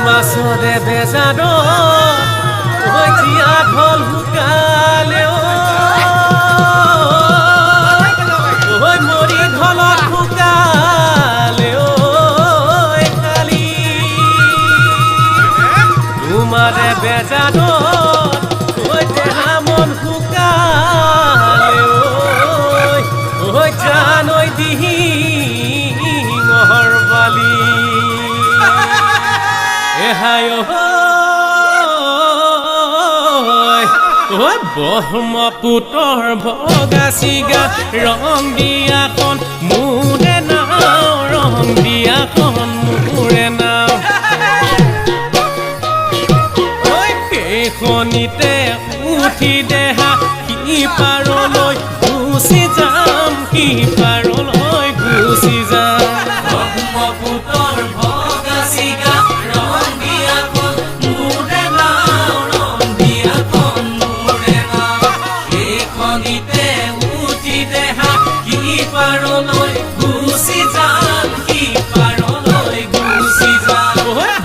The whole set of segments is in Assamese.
মাছৰে বেজাদ জীয়া ঢল শুকালে মৰি ঢলত শুকালে কালি তোমাৰে বেজাদ দেহা মন শুকালে জানৈ দিহি মহৰ বালি ব্ৰহ্মপুত্ৰৰ ভগা চিগা ৰং দিয়াখন মোৰে নাও ৰং দিয়াখন মোৰে নাও সেইখনিতে উঠি দেহা কি পাৰলৈ গুচি যাম কি পাৰলৈ গুচি যাম ব্ৰহ্মপুত্ৰৰ ভগা চিগা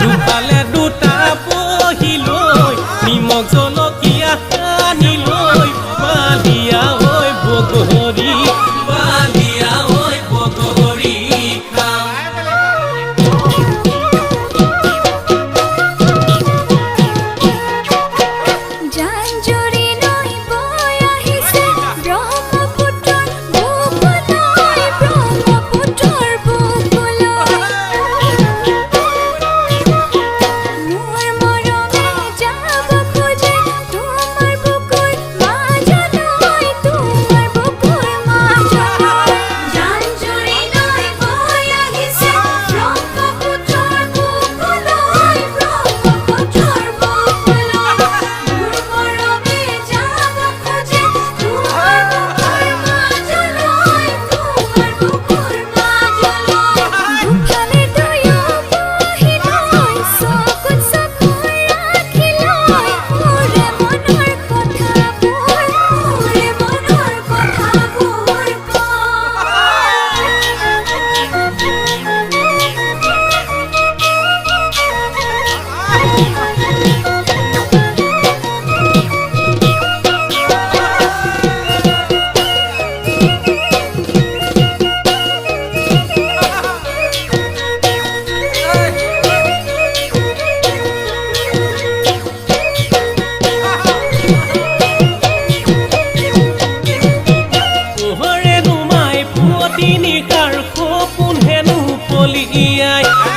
দুফালে দুটা পহিলৈ নিমখ জলকীয়া সানি লৈ বালিয়া ঐ বগৰী বালিয়া ঐ বগৰী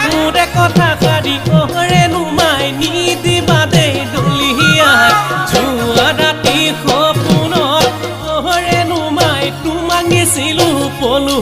মোৰে কথা সাৰি অহৰেনো মাই নিদিবা দেই দলিয়াই যোৱা ৰাতি সপোনত অহৰেনো মাই তোমাক নিছিলো পলু